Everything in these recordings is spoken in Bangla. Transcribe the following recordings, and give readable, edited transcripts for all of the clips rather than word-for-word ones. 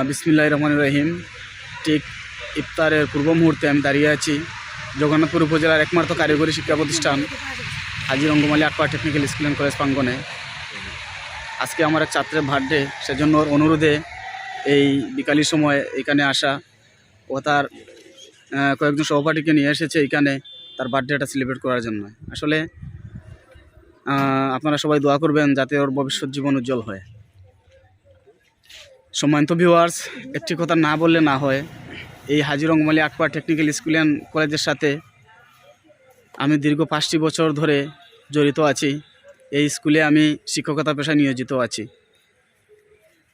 বিসমিল্লাহির রহমানির রহিম। ঠিক ইফতারের পূর্ব মুহূর্তে আমি দাঁড়িয়ে আছি জগন্নাথপুর উপজেলার একমাত্র কারিগরি শিক্ষা প্রতিষ্ঠান হাজী রঙ্গমালী আটপাড়া টেকনিক্যাল স্কুল অ্যান্ড কলেজ প্রাঙ্গণে। আজকে আমার এক ছাত্রের বার্থডে, সেজন্য ওর অনুরোধে এই বিকালের সময় এখানে আসা ও তার কয়েকজন সহপাঠীকে নিয়ে এসেছে এখানে তার বার্থডেটা সেলিব্রেট করার জন্য। আসলে আপনারা সবাই দোয়া করবেন যাতে ওর ভবিষ্যৎ জীবন উজ্জ্বল হয়। সম্মানিত ভিউয়ার্স, একটি কথা না বললে না হয়, এই হাজী রঙ্গমালী আটপাড়া টেকনিক্যাল স্কুল অ্যান্ড কলেজের সাথে আমি দীর্ঘ 5টি বছর ধরে জড়িত আছি। এই স্কুলে আমি শিক্ষকতা পেশায় নিয়োজিত আছি।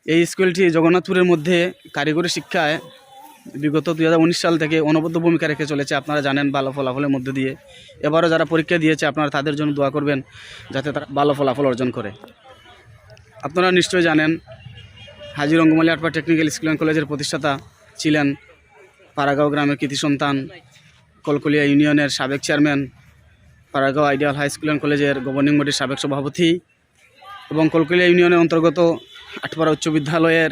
এই স্কুলটি জগন্নাথপুরের মধ্যে কারিগরি শিক্ষায় বিগত 2019 সাল থেকে অনবদ্য ভূমিকা রেখে চলেছে। আপনারা জানেন, ভালো ফলাফলের মধ্যে দিয়ে এবারও যারা পরীক্ষা দিয়েছে আপনারা তাদের জন্য দোয়া করবেন যাতে তারা ভালো ফলাফল অর্জন করে। আপনারা নিশ্চয়ই জানেন, হাজী রঙ্গমালী আটপাড়া টেকনিক্যাল স্কুল অ্যান্ড কলেজের প্রতিষ্ঠাতা ছিলেন পাড়াগাঁও গ্রামের কৃতি সন্তান, কলকলিয়া ইউনিয়নের সাবেক chairman, Paragaon ideal high school and কলেজের গভর্নিং বডির সাবেক সভাপতি এবং কলকলিয়া ইউনিয়নের অন্তর্গত আটপাড়া উচ্চ বিদ্যালয়ের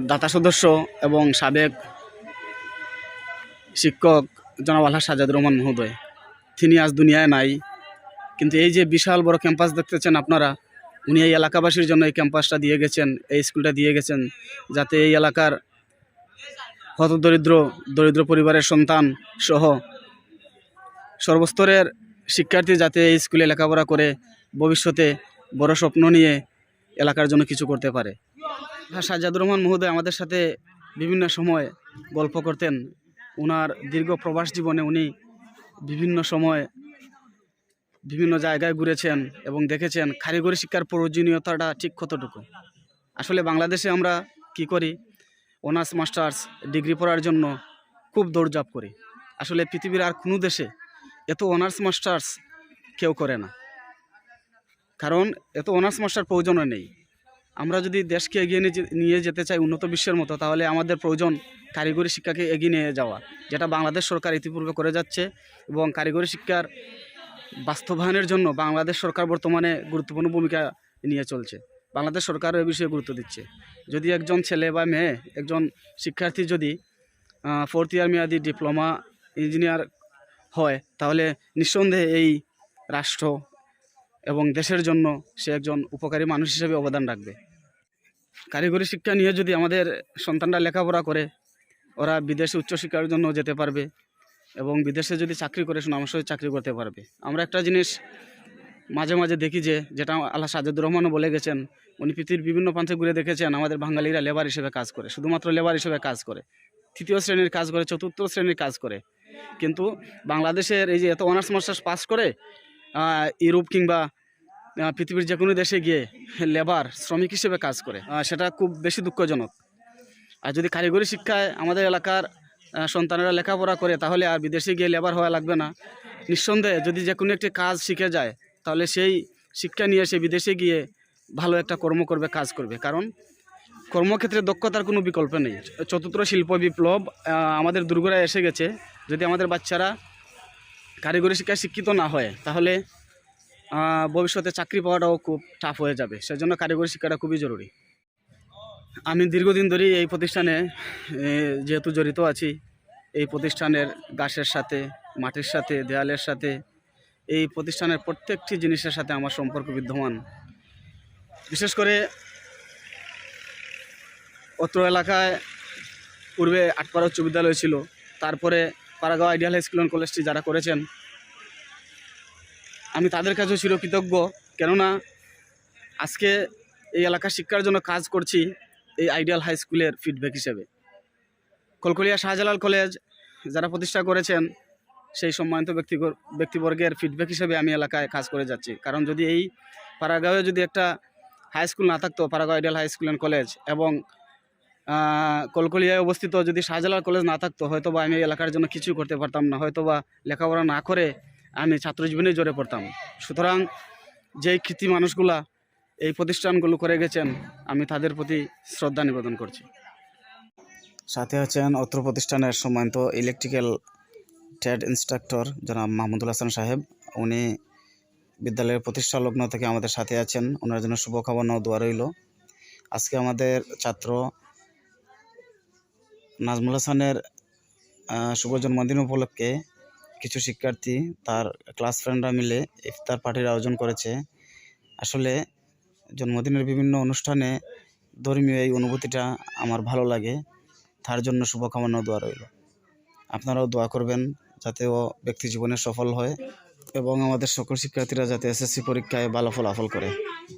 দাতা সদস্য এবং সাবেক শিক্ষক জনাব আলহাজ সাজ্জাদুর রহমান মহোদয়। তিনি আজ দুনিয়ায় নাই, কিন্তু এই যে বিশাল বড় ক্যাম্পাস দেখতেছেন আপনারা, উনি এই এলাকাবাসীর জন্য এই ক্যাম্পাসটা দিয়ে গেছেন, এই স্কুলটা দিয়ে গেছেন, যাতে এই এলাকার দরিদ্র পরিবারের সন্তান সহ সর্বস্তরের শিক্ষার্থী যাতে এই স্কুলে লেখাপড়া করে ভবিষ্যতে বড় স্বপ্ন নিয়ে এলাকার জন্য কিছু করতে পারে। সাজ্জাদুর রহমান মহোদয় আমাদের সাথে বিভিন্ন সময় গল্প করতেন। ওনার দীর্ঘ প্রবাস জীবনে উনি বিভিন্ন সময় বিভিন্ন জায়গায় ঘুরেছেন এবং দেখেছেন কারিগরি শিক্ষার প্রয়োজনীয়তাটা ঠিক কতটুকু। আসলে বাংলাদেশে আমরা কি করি, অনার্স মাস্টার্স ডিগ্রি পড়ার জন্য খুব দৌড়ঝাঁপ করি। আসলে পৃথিবীর আর কোনো দেশে এত অনার্স মাস্টার্স কেউ করে না, কারণ এত অনার্স মাস্টার প্রয়োজনও নেই। আমরা যদি দেশকে এগিয়ে নিয়ে যেতে চাই উন্নত বিশ্বের মতো, তাহলে আমাদের প্রয়োজন কারিগরি শিক্ষাকে এগিয়ে নিয়ে যাওয়া, যেটা বাংলাদেশ সরকার ইতিপূর্বে করে যাচ্ছে। এবং কারিগরি শিক্ষার বাস্তবায়নের জন্য বাংলাদেশ সরকার বর্তমানে গুরুত্বপূর্ণ ভূমিকা নিয়ে চলছে। বাংলাদেশ সরকারও এ বিষয়ে গুরুত্ব দিচ্ছে। যদি একজন ছেলে বা মেয়ে, একজন শিক্ষার্থী যদি 4th ইয়ার মেয়াদি ডিপ্লোমা ইঞ্জিনিয়ার হয়, তাহলে নিঃসন্দেহে এই রাষ্ট্র এবং দেশের জন্য সে একজন উপকারী মানুষ হিসেবে অবদান রাখবে। কারিগরি শিক্ষা নিয়ে যদি আমাদের সন্তানরা লেখাপড়া করে, ওরা বিদেশে উচ্চশিক্ষার জন্য যেতে পারবে এবং বিদেশে যদি চাকরি করে সুনামসহিত চাকরি করতে পারবে। আমরা একটা জিনিস মাঝে মাঝে দেখি যেটা আল্লাহ সাজ্জাদুর রহমানও বলে গেছেন, উনি পৃথিবীর বিভিন্ন প্রান্তে ঘুরে দেখেছেন আমাদের বাঙালিরা লেবার হিসেবে কাজ করে, শুধুমাত্র লেবার হিসেবে কাজ করে, 3য় শ্রেণীর কাজ করে, 4র্থ শ্রেণীর কাজ করে। কিন্তু বাংলাদেশের এই যে এত অনার্স মাস্টার্স পাস করে ইউরোপ কিংবা পৃথিবীর যে কোনো দেশে গিয়ে লেবার শ্রমিক হিসেবে কাজ করে, সেটা খুব বেশি দুঃখজনক। আর যদি কারিগরি শিক্ষায় আমাদের এলাকার সন্তানেরা লেখাপড়া করে, তাহলে আর বিদেশে গিয়ে লেবার হওয়া লাগবে না। নিঃসন্দেহে যদি যে কোনো একটি কাজ শিখে যায়, তাহলে সেই শিক্ষা নিয়ে সে বিদেশে গিয়ে ভালো একটা কর্ম করবে, কাজ করবে, কারণ কর্মক্ষেত্রে দক্ষতার কোনো বিকল্প নেই। 4র্থ শিল্প বিপ্লব আমাদের দুর্গরায় এসে গেছে। যদি আমাদের বাচ্চারা কারিগরি শিক্ষায় শিক্ষিত না হয়, তাহলে ভবিষ্যতে চাকরি পাওয়াটাও খুব টাফ হয়ে যাবে। সেজন্য কারিগরি শিক্ষাটা খুবই জরুরি। আমি দীর্ঘদিন ধরেই এই প্রতিষ্ঠানে যেহেতু জড়িত আছি, এই প্রতিষ্ঠানের গাছের সাথে, মাটির সাথে, দেয়ালের সাথে, এই প্রতিষ্ঠানের প্রত্যেকটি জিনিসের সাথে আমার সম্পর্ক বিদ্যমান। বিশেষ করে অত্র এলাকায় পূর্বে আটপাড়া উচ্চ বিদ্যালয় ছিল, তারপরে Paragaon ideal high school and কলেজটি যারা করেছেন, আমি তাদের কাছেও চিরকৃতজ্ঞ। কেননা আজকে এই এলাকার শিক্ষার জন্য কাজ করছি এই আইডিয়াল হাই স্কুলের ফিডব্যাক হিসেবে। কলকলিয়া শাহজালাল কলেজ যারা প্রতিষ্ঠা করেছেন, সেই সম্মানিত ব্যক্তিবর্গের ফিডব্যাক হিসেবে আমি এলাকায় কাজ করে যাচ্ছি। কারণ যদি এই পাড়াগাঁওয়ে যদি একটা হাই স্কুল না থাকতো, Paragaon ideal high school and college, এবং কলকলিয়ায় অবস্থিত যদি শাহজালাল কলেজ না থাকতো, হয়তোবা আমি এই এলাকার জন্য কিছু করতে পারতাম না, হয়তোবা লেখাপড়া না করে আমি ছাত্রজীবনে জড়ে পড়তাম। সুতরাং যেই কৃতি মানুষগুলা এই প্রতিষ্ঠানগুলো করে গেছেন, আমি তাদের প্রতি শ্রদ্ধা নিবেদন করছি। সাথে আছেন অত্র প্রতিষ্ঠানের সম্মানিত ইলেকট্রিক্যাল ট্রেড ইন্সট্রাক্টর জনাব মাহমুদুল হাসান সাহেব। উনি বিদ্যালয়ের প্রতিষ্ঠা লগ্ন থেকে আমাদের সাথে আছেন। ওনার জন্য শুভকামনা ও দোয়া রইল। আজকে আমাদের ছাত্র নাজমুল হাসানের শুভ জন্মদিন উপলক্ষে কিছু শিক্ষার্থী তার ক্লাস ফ্রেন্ডরা মিলে ইফতার পার্টির আয়োজন করেছে। আসলে জন্মদিনের বিভিন্ন অনুষ্ঠানে ধর্মীয় এই অনুভূতিটা আমার ভালো লাগে, তার জন্য শুভকামনা দোয়া রইল। আপনারাও দোয়া করবেন যাতে ও ব্যক্তি জীবনে সফল হয় এবং আমাদের সকল শিক্ষার্থীরা যাতে এসএসসি পরীক্ষায় ভালো ফলাফল করে।